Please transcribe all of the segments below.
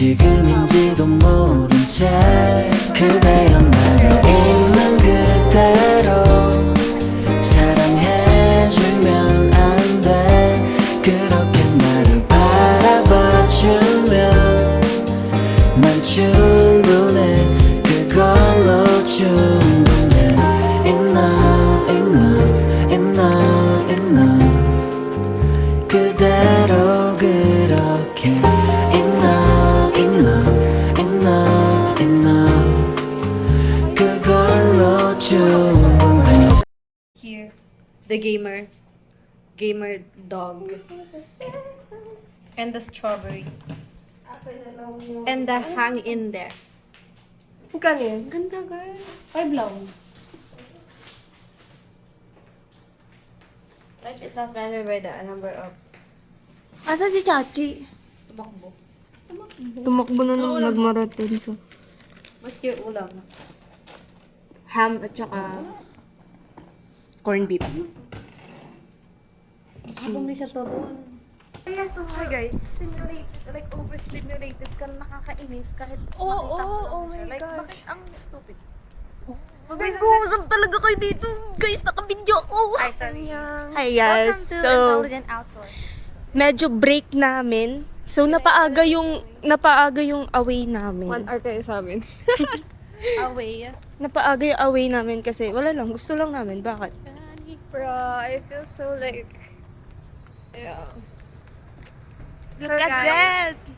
지금인지도 모른 채 그대여 나를 있는 그대로 사랑해주면 안 돼. 그렇게 나를 바라봐주면 난 충분해. 그걸로 충분해. Enough, enough, enough, enough. 그대로 그렇게 Enough, enough, enough, enough. 그걸로 충분해. Here, the gamer dog, and the strawberry, and the hang in there. Magkano yun? Ganda, girl. 5 lang. Life is not measured by the number of Asa si Chachi? tumakbo. Tumakbo na nung nagmarathon siya. What's your ulam? Ham at saka corned beef. Bumili siya to doon. Kaya so hi guys, stimulated, like overstimulated ka na nakakainis kahit Oo, makita mo oh lang siya. my Like, God. bakit ang stupid? Guys, uusap talaga kayo dito. Guys, naka-video ako. Ay, sorry. Hi guys. Welcome to So, Intelligent Outsource. medyo break namin. So, napaaga yung away namin. 1 hour kayo sa amin. Away. Napaaga yung away namin kasi wala lang. Gusto lang namin. Bakit? Bro, I feel so like... Yeah. So Look at guys,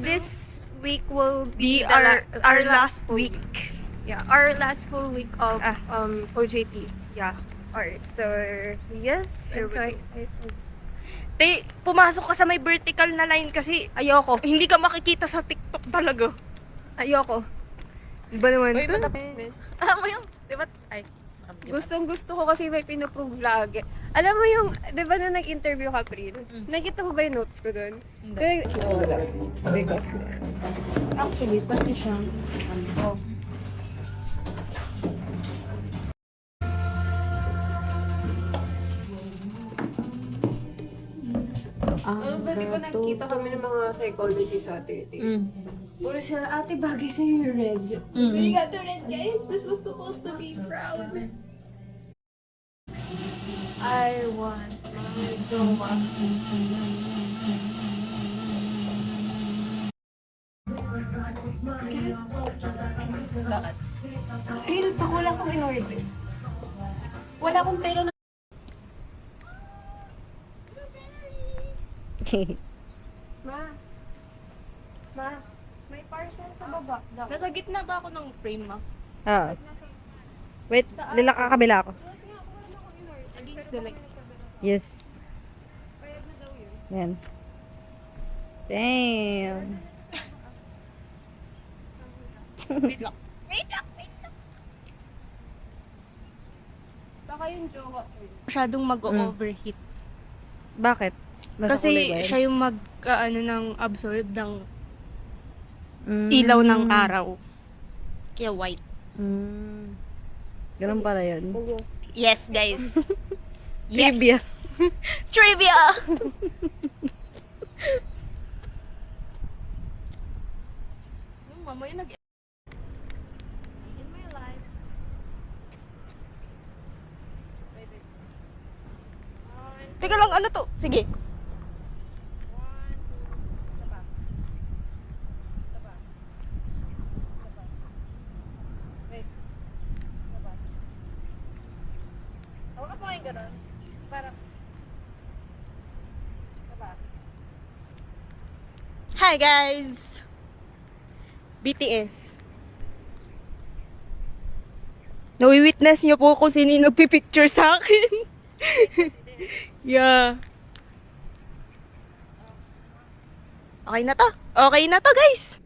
this week will be our last week. Yeah, our last full week of OJT. Yeah. Alright, so yes, I'm so excited. Pumasok ka sa may vertical na line kasi Ayoko. hindi ka makikita sa TikTok talaga. Ayoko. Iba naman to. Alam mo yung, di ba, gustong gusto ko kasi may pinuprove lagi. Alam mo yung, di ba nung nag-interview ka, Pril? Nakita mo ba yung notes ko dun? Wala. Because, Actually, pati siya. alam ba, di ba nagkita kami ng mga psychology sa atin? Puro siya, ate, bagay sa'yo yung red. We got the red, guys. This was supposed to be proud. I want my jowa. Bakit? Real, pa wala akong in-order. Wala akong pera na. Ma, may parcel sa baba. Nasa gitna ba ako ng frame, ma? Ah. Wait, kakabila ako. Against the light. Yes. Bayad na daw yun. Yan. Damn. Wait lang. Baka yung jowa ko yun. Masyadong mag-overheat. Bakit? Nasa kulay ba Kasi yun? siya yung ng absorb ng Mm. ilaw ng araw. Kaya white. Ganun pala yun. Yes, guys. Trivia. Trivia! Yung mama yung nag- In my life. Teka lang, ano to? Sige. Hi guys! BTS. Nawi-witness niyo po kung sino yung nagpipicture sa akin. Yeah. Okay na to. Okay na to, guys.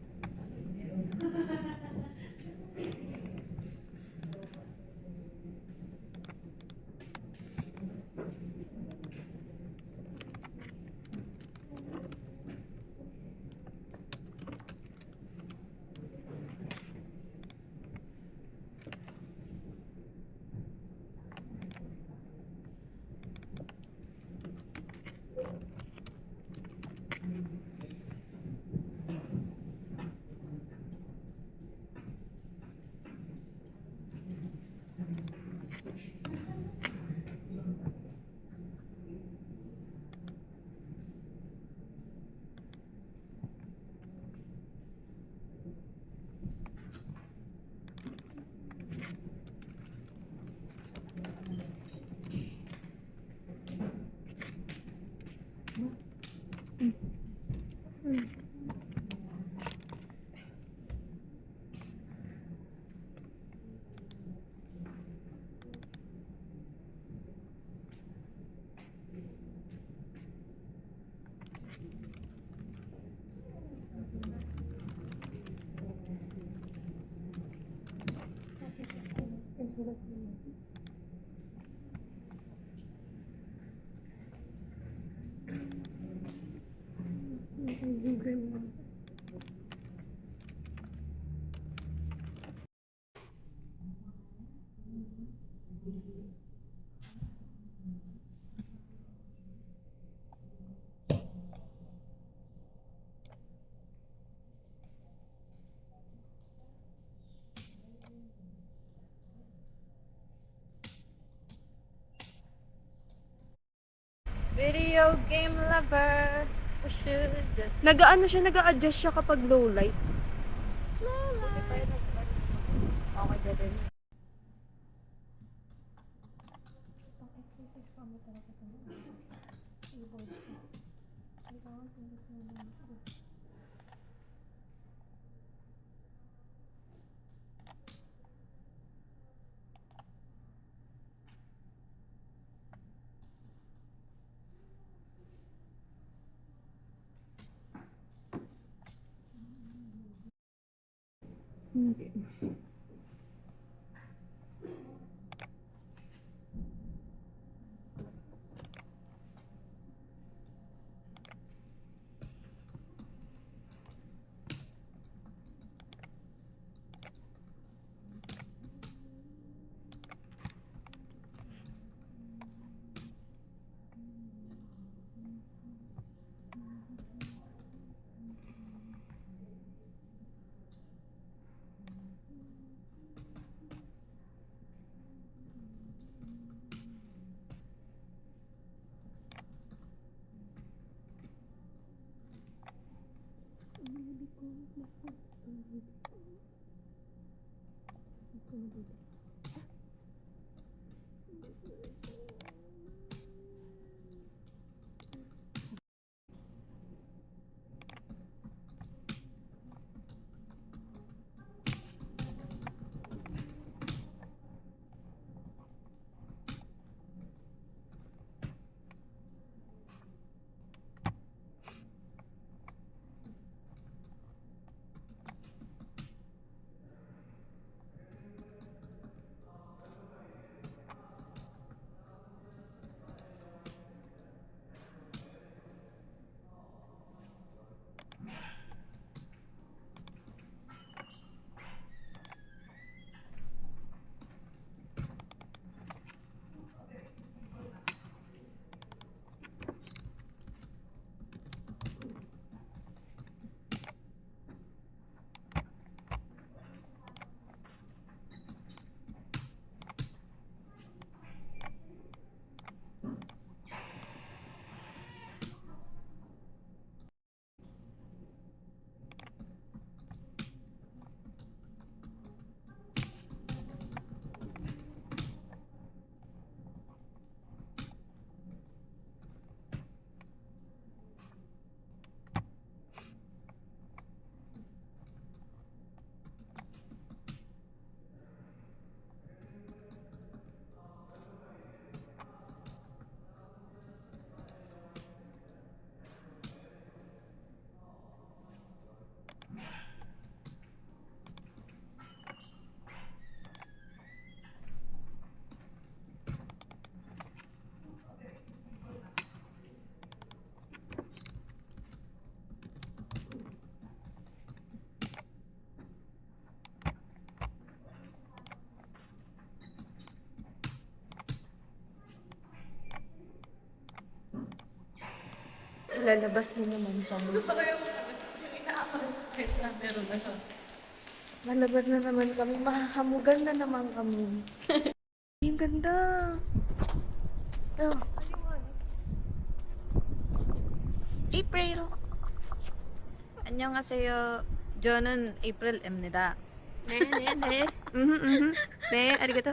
Video game lover. We should. Nag-ano siya, nag-a-adjust siya kapag low light. Okay, ganun. Lalabas mo naman kami. Gusto ko yung inaasar kahit na meron na siya. Lalabas na naman kami. Mahahamugan na naman kami. Ang ganda. Oh. April. 안녕하세요. 저는 에이프릴 M입니다. 네. 네, 아리가토.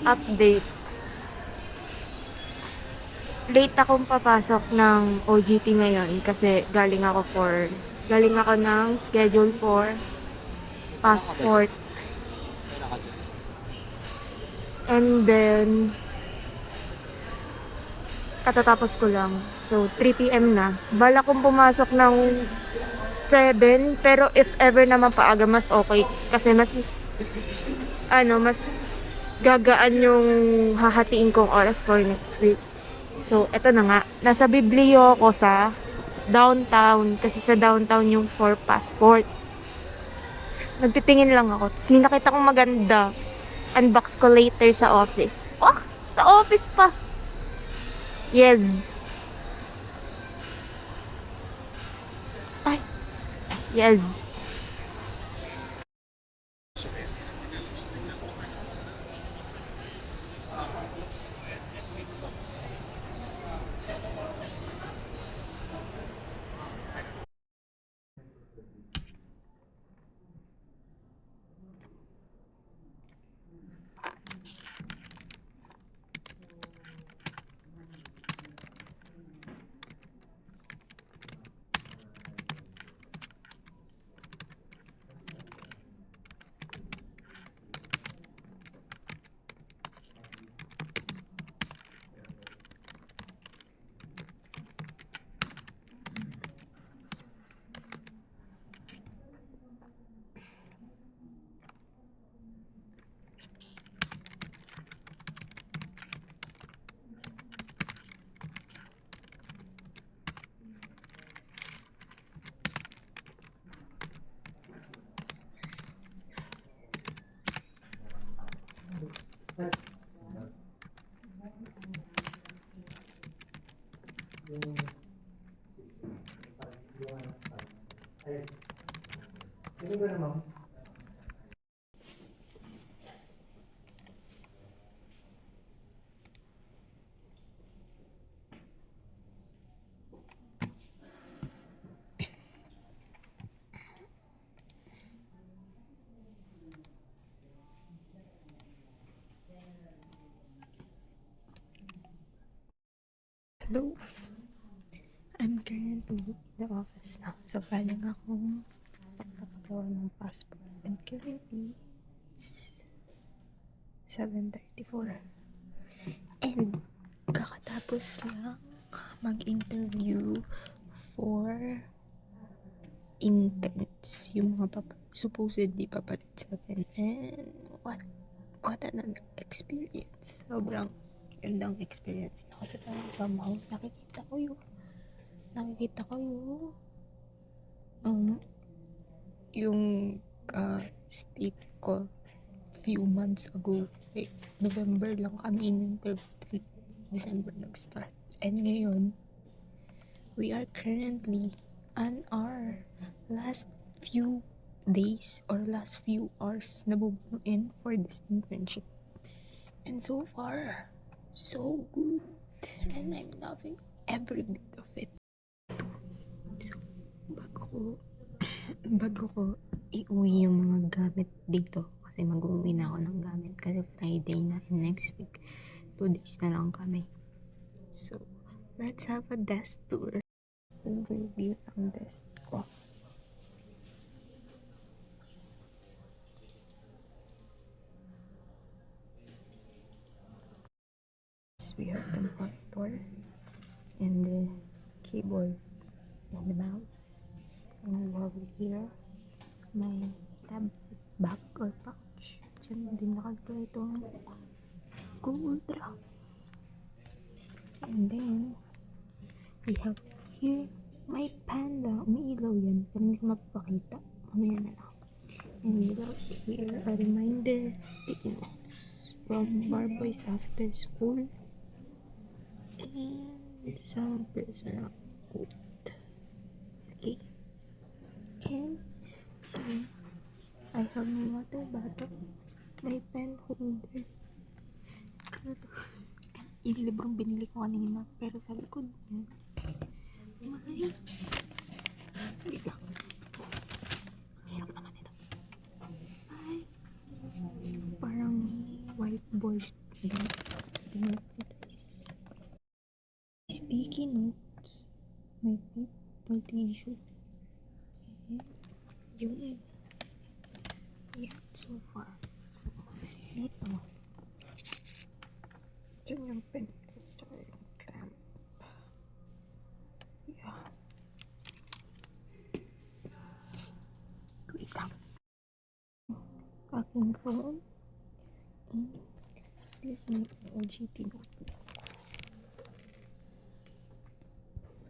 Update. Late akong papasok ng OJT ngayon kasi galing ako ng schedule for passport. And then katatapos ko lang. So 3 PM na. Bala kong pumasok ng 7, pero if ever na mapaaga mas okay kasi mas gagaan yung hahatiin kong oras for next week. So, eto na nga. Nasa Biblio ako sa downtown. Kasi sa downtown yung for passport. Nagtitingin lang ako. Tapos may nakita kong maganda. Unbox ko later sa office. Oh! Sa office pa! Yes! Ay! Yes! Hello. I'm currently in the office now. So, galing akong pagpapagawa ng passport. And currently, it's 7:34. And kakatapos lang mag-interview for interns. Yung mga supposedly papalit sa akin. And what an experience. Sobrang gandang experience niya kasi parang somehow nakikita ko yung state ko few months ago, like November lang kami in-interview, December nag-start, and ngayon we are currently on our last few days or last few hours na bubuin for this internship, and so far so good, and I'm loving every bit of it. So, bago ko iuwi yung mga gamit dito, kasi mag-uwi na ako ng gamit kasi Friday na, and next week 2 days na lang kami. So, let's have a desk tour. Overview ng desk ko. We have the monitor and the keyboard and the mouse, and over here my tablet bag or pouch. Diyan din nakalagay itong Google Drive, and then we have here my Panda. Umiilaw yan pero hindi ko mapapakita, mamaya na lang. And we have here a reminder sticky notes from Barboy's after school and some personal quote. Okay. And I have my water bottle, my pen holder. Ano to? Yung librong binili ko kanina, pero sa likod niya wait lang. Hirap naman ito. Ay, parang white board. Sticky notes. May paper tissue. And yun. Yeah, so far. So, dito. Diyan yung pen ko. Tsaka yung clamp. Yeah. Wait lang. Aking phone. And this is my OGT notebook.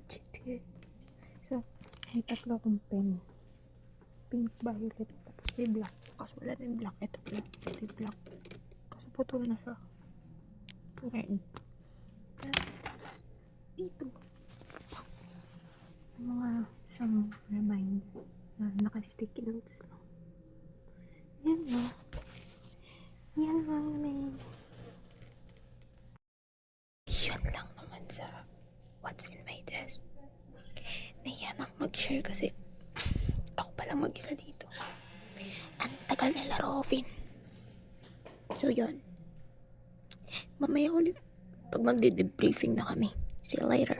OGT. So, may tatlo akong pen. Pink, violet, tapos may black. Kasi wala na yung black. Ito black. Ito yung black. Kasi putol na siya. Ayan. Dito. Mga some reminder na naka-sticky notes lang. Yan lang. Yan lang naman. Yun lang naman sa what's in my desk. Nahiyan ako mag-share kasi ako palang mag-isa dito. Ang tagal nila, Robin. So yun. Mamaya ulit pag magde-debriefing na kami. See you later.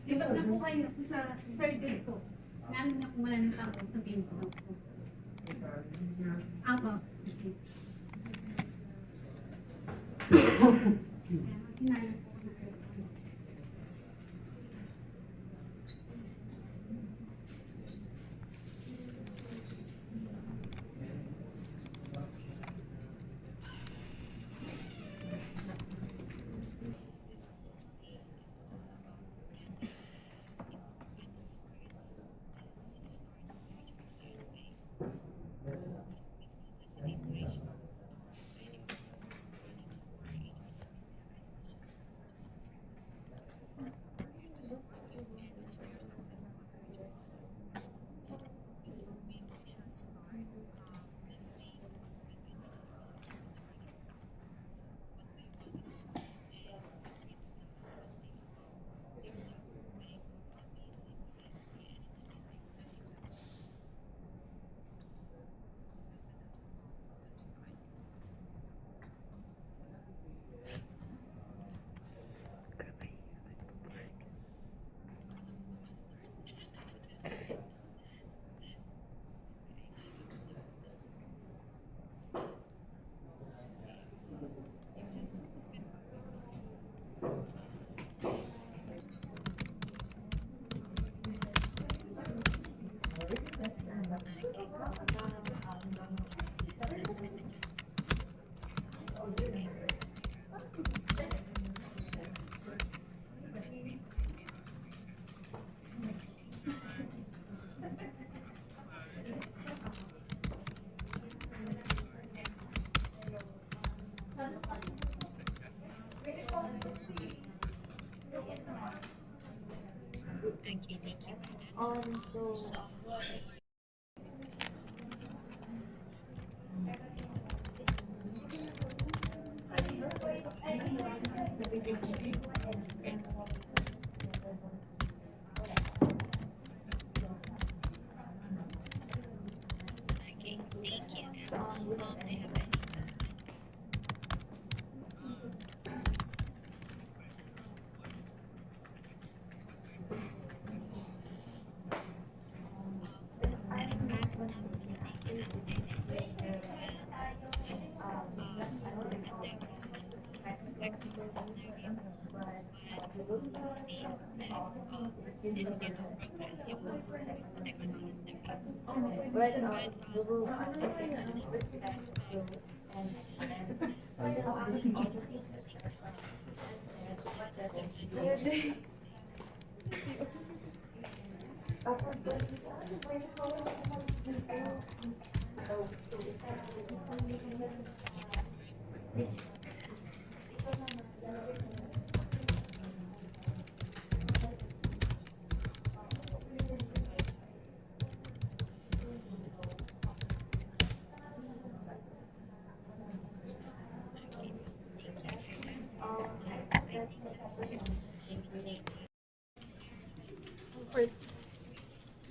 Lipat na po kayo sa surgery ko. Namin na kung wala ng tao, sabihin ko. Apo. Hinayang po.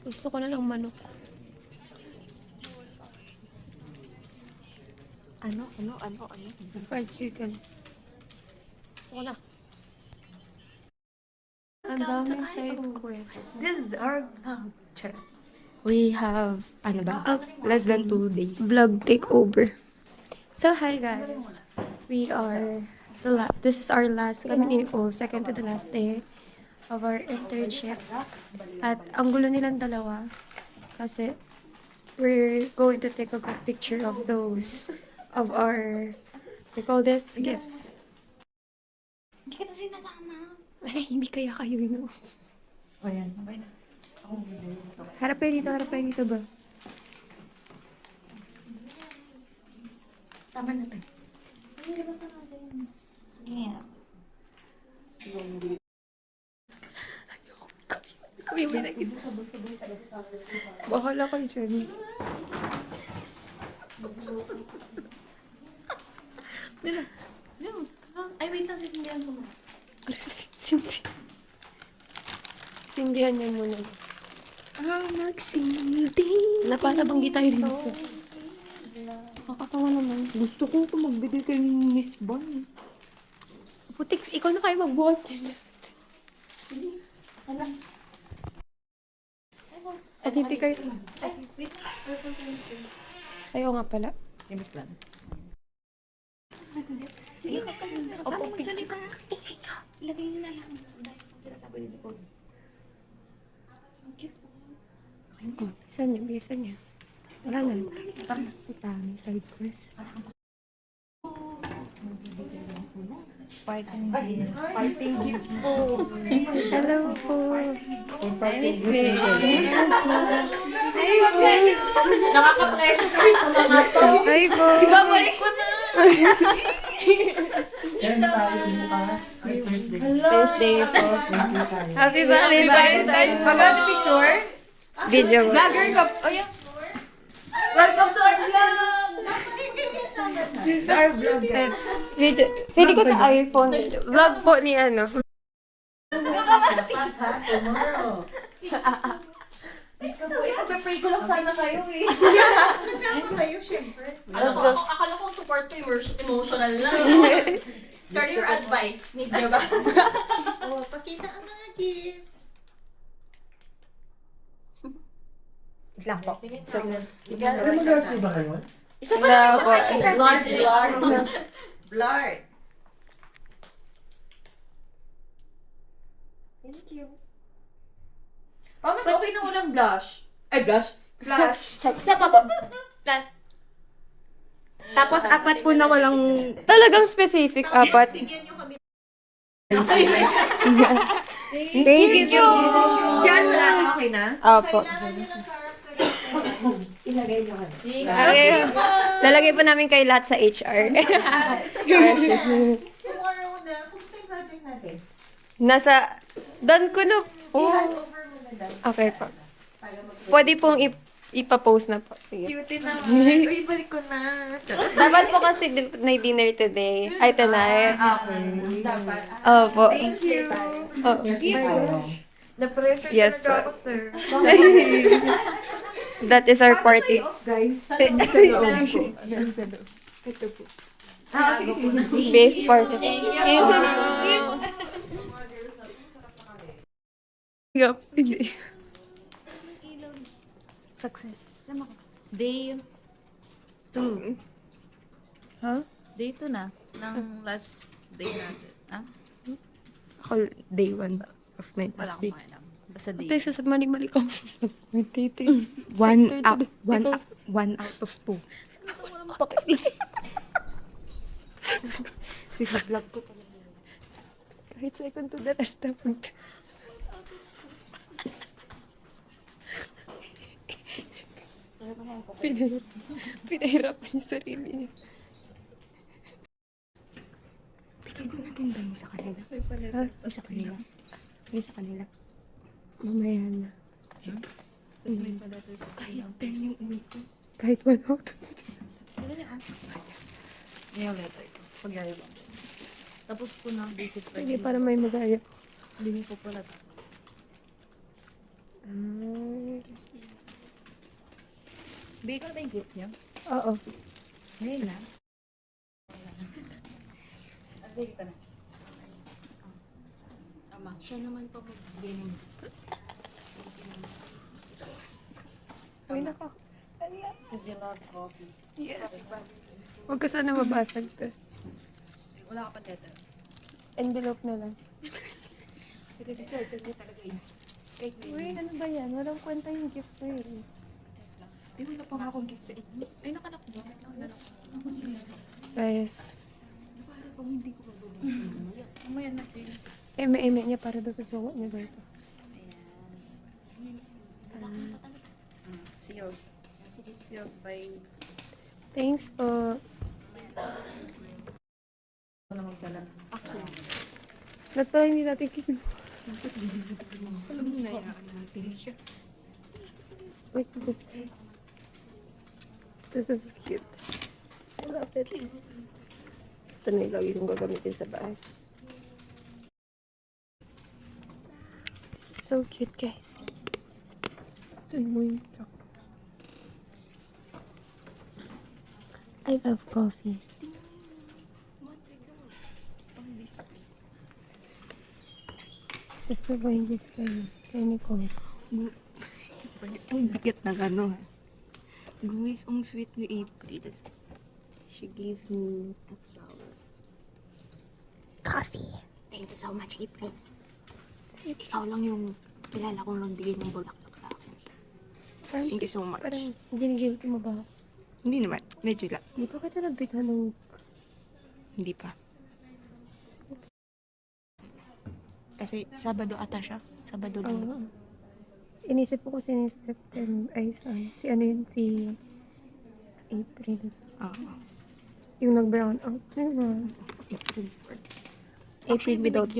Gusto ko na ng manok. Ano? Fried chicken. Gusto ko na. Ang daming side quest. This is our We have, less than 2 days. Vlog takeover. So, hi guys. We are this is our last, kami ni Nicole, second to the last day of our internship. At ang gulo nilang dalawa kasi we're going to take a good picture of those, of our, we call this, gifts. Hindi kita sinasama. Ay, hindi kaya kayo yun. O yan, okay na. Harap kayo dito ba? Tama na tayo. Hindi ba sa natin? Yeah. Kami may nag-isa. Bahala kayo dyan. Ay, wait lang, sisindihan ko muna. Ano si Cindy? Sindihan niya muna. Magsindi. Napalabanggi tayo rin isa. Nakakatawa naman. Gusto ko ito magbigay kay Miss Ban. Putik, ikaw na kayo magbuhat. At hindi kayo... Ayaw nga pala. Opo, magsalita. Ilagay nyo na lang. Sinasabi ni Nicole. Oh, bilisan niya. Wala na. Dami side quest. Fighting gifts po. Hello po. Miss me. Nakaka-play ko mga to. Hi po. Babalik ko na. Thursday po. Happy Valentine's. Maganda picture? Video. Vlogger ka. Oh, yan. Welcome to our vlog! This is our vlog. Video. Pwede ko sa iPhone. Vlog po ni ano. Ipag-pray ko lang sana kayo eh. Kasama kayo, syempre. Akala ko support to emotional lang. Career advice. Need nyo ba? Oh, pakita ang mga gifts. Lang po. Mag-girls ba kayo? Isa pa Na lang, po. Blurred. Thank you. Mas okay na walang blush. Ay, blush? Blush. Isa pa po. Plus. Tapos apat po na walang... Talagang specific, apat. Bigyan nyo kami. Thank you. Diyan, wala na. Okay na? Opo. Ilagay nyo. Lalagay po namin kay lahat sa HR. Tomorrow na. Kumusta yung project natin? Nasa, done ko na po. I-handover mo na lang. Okay po. Pwede pong ipa-post na po. Sige. Cute naman. Uy, balik ko na. Dapat po kasi may dinner today. Ay, tonight. Okay. Dapat. Opo. Thank you. Oh. Na-pressure Yes, talaga ako, sir. That is our party. Guys, ito po. Base party. Yup. Hindi. Success. Day 2. Huh? Day 2 na. Ng last day natin. Ah? Ako, day 1 of my Wala last akong week. alam. Basta day. Pero sa mali-mali ka. One out of 2. Sinablog ko talaga. Kahit second to the last na pag... Pinahirapan niya sarili niya. Bigay ko natin ba yung sa kanila? Ha? Yung sa kanila? Yung sa kanila? Mamaya na. Tapos may pala-letter ko. Kahit 10 yung uwi ko. Kahit 1 out. Yan yung letter ko. Pagyayabang. Tapos ko na basic Sige, para may magaya. Hindi ko pala tapos. Bigay ko na ba yung gift niyo? Oo. Ngayon na. Bigay ko na. Ama. Siya naman pa magbigay ng... Ay, naka. Because you love coffee. Yes. Huwag ka sana mabasag to. Wala ka pa letter. Envelope na lang. Pinag-resorted niya talaga yun. Uy, ano ba yan? Walang kwenta yung gift ko yun. Di wala pa nga akong gift sa inyo. Ay, nakalak mo. Ako serious na. Guys, Para kung hindi ko mabibigyan mamaya. Mamaya natin. eme-eme niya para doon sa jowa niya dito. Sealed. Sealed by... Thanks po. Ano magdala? Ba't pala hindi natin kinuha? Alam mo na yan natin siya. Wait, this is cute. I love it. Ito na yung lagi kong gagamitin sa bahay. So cute, guys. So mo yung truck. I love coffee. Gusto ba yung gift kayo? Kay Nicole? Ang bigat ng ano ha. Guys, ang sweet ni April. She gave me a flower. Coffee. Thank you so much, April. Ikaw lang yung kilala kong nagbigay ng bulaklak sa akin. Thank you so much. Parang ginigilty mo ba? Hindi naman. Medyo lang. Di ba kita nabigyan ng... Hindi pa. Kasi Sabado ata siya. Sabado lang. Inisip ko kasi ni September, ay si ano yun, si April. Oo. Yung nag-brown out. Yun, April 4. April without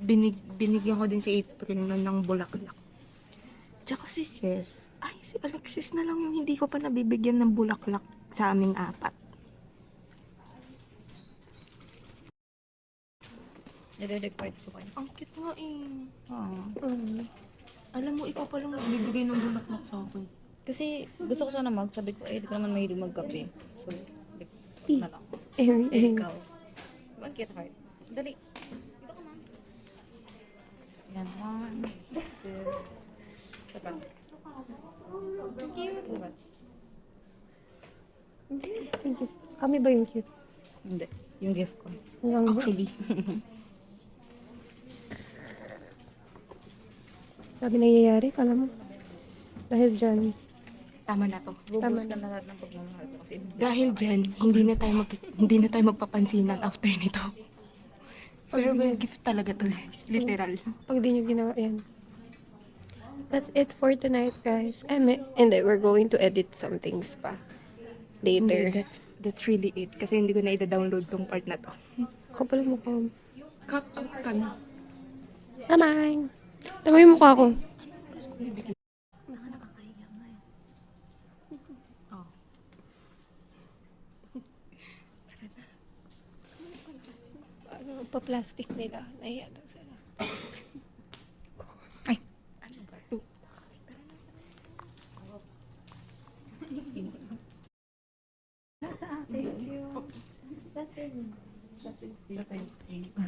binigyan ko din si April nun ng bulaklak. Tsaka si Sis. Ay, si Alexis na lang yung hindi ko pa nabibigyan ng bulaklak sa aming apat. Nire-record ko kayo. Ang cute nga eh. Oo. Alam mo, ikaw pa lang nagbibigay ng bulaklak sa akin. Kasi gusto ko sana sabi ko, di ka naman mahilig magkape. So, na lang. Ikaw. Ang cute heart. Dali. Ito ka na. Yan. 1, 2. Isa pa. Cute. Diba? Thank you. Kami ba yung cute? Hindi. Yung gift ko. Hanggang Actually. sabi nangyayari, kala mo. Dahil dyan. Tama na to. Bubus ka na lahat ng pagmamahal ko. Kasi Dahil dyan, hindi na tayo magpapansinan after nito. Farewell gift talaga to, guys. Literal. Pag di nyo ginawa yan. That's it for tonight, guys. And then we're going to edit some things pa. Hindi, Later. that's really it. Kasi hindi ko na i-download tong part na to. Kapal mo ko. Cut out ka na. Bye-bye! Tama yung mukha ko. Ano, pa-plastic nila. Nahiya daw sila. Ay, ano ba to?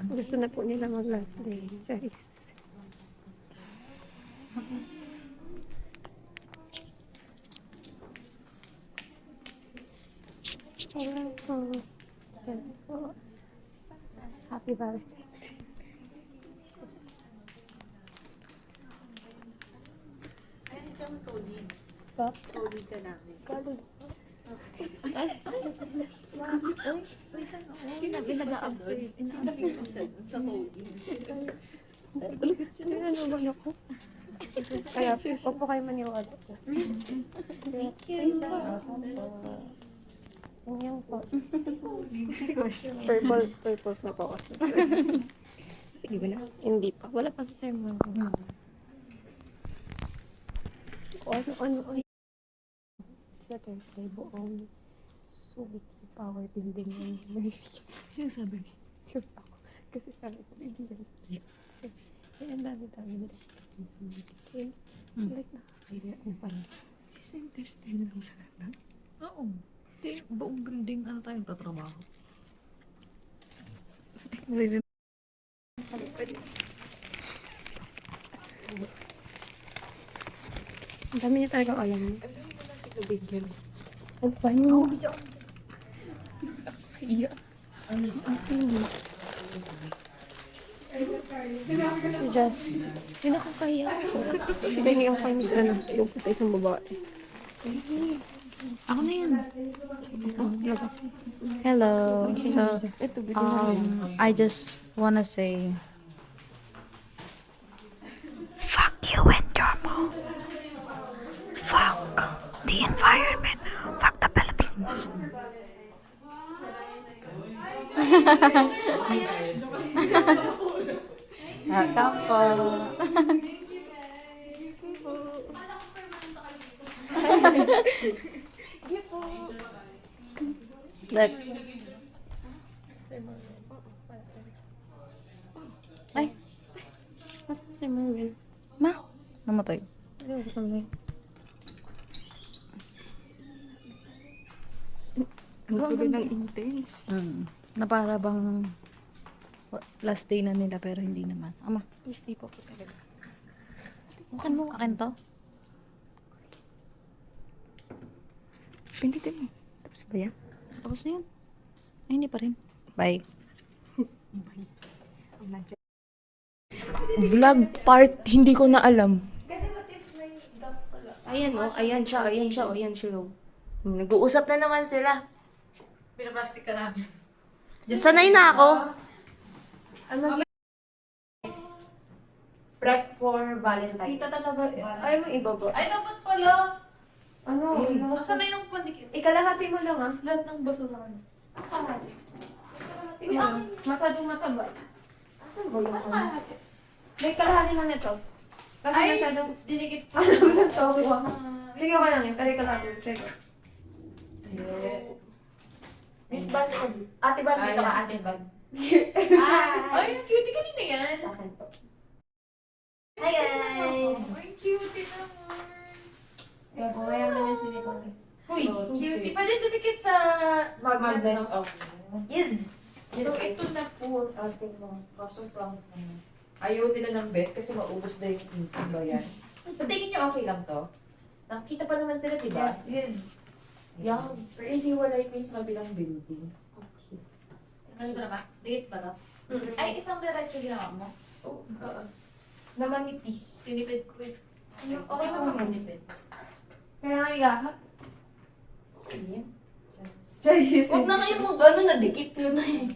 Gusto na po nila mag-last day. Charis. Hello po. Hello po. Happy Valentine's Day. Pa? Colleague ka namin. Colleague. Nag-observe. Sa ano ba ako? Kaya, huwag po kayo maniwala po. Thank you. Ganyan po. Purples na po ako. Hindi ba na? Hindi pa. Wala pa sa sermon ko. Ano. Sa Thursday, buong sulit power building yung Sino sabi? sure ako. Kasi sabi ko, bibigyan ko. Kaya ang dami-dami nila sa meeting. So like, nakakaya ang parang Same testing lang sa lahat. Oo. Hindi, buong building, ano tayong tatrabaho? ang dami niya talaga alam. Nagpanyo. Iya. Si Jess. Hindi nakakaya ako. Pahingi ako kayo yung sa isang babae. Ako na yan. Hello. So, I just wanna say, fuck you and your mom. Fuck the environment. Fuck the Philippines. Welcome po. Look. Ay. Mas si Merwin. Ma? Namatay. Ano ko sa mga? Ang ng intense. Na para bang last day na nila pero hindi naman. Ama, Hindi po ko talaga. bukan mo akin to. Pindutin mo. Tapos ba yan? Tapos na yun. Ay, hindi pa rin. Bye. Vlog part, hindi ko na alam. Ayan o, ayan siya. Nag-uusap na naman sila. Pinaplastic ka namin. Sanay na ako. Ano? Prep for Valentine's. Kita talaga. Ayaw mo ibaba. Ay, dapat pala. Ano? Asa na yung pandikit? Ikalahati mo lang ah. Lahat ng basura. Kalahati. Kalahati mo lang. Masyadong mataba. Asan ba yung ano? Kalahati. May kalahati lang nito. Kasi Ay, masyadong dinikit pa. ano sa to. Sige ka lang yun. Kaya kalahati. Sige. Miss Band, Ate Band, dito ka, Ate Band. Ay, ang cutie kanina yan. Sa akin po. Hi guys! Ang cutie naman. Kaya pumayang na din si Nicole. Huy! Cutie pa din dumikit sa magnet, no? Yes! So, ito na po ating mga kaso pang ayaw nila ng best kasi maubos na yung income ba yan? Sa tingin niyo okay lang to? Nakita pa naman sila, di ba? Yes! Yes. Pero hindi walay ko yung sa kabilang building. Okay. Ganito na ba? Dikit ba to? Ay, isang diretso ginawa mo. Oo. Na manipis. Tinipid ko eh. Okay naman yan. Tinipid. Kaya nga igahap. Okay yan. Huwag na kayo mag ano, nadikit yun na eh.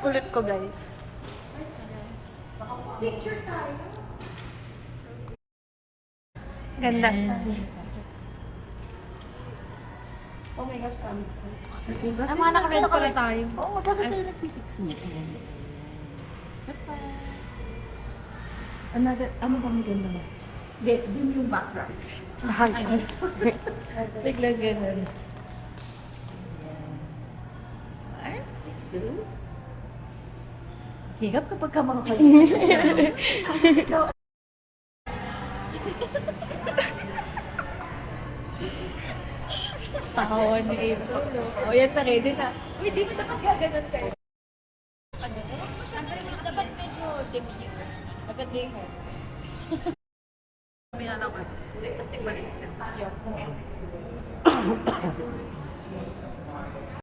Kulot ko, guys. Ganda. Ang mga naka-red pala tayo. Oo, bakit tayo nagsisiksik? Another, ano bang maganda mo? Hindi, dun yung background. Mahal. Biglang ganun. Higap kapag ka mga kayo. Tawa ni kayo sa ulo. O, yan na, ready na. Uy, di ba dapat gaganon kayo? Dapat medyo demure. Maganda yung head. Kami nga naman. Astig ba rin siya?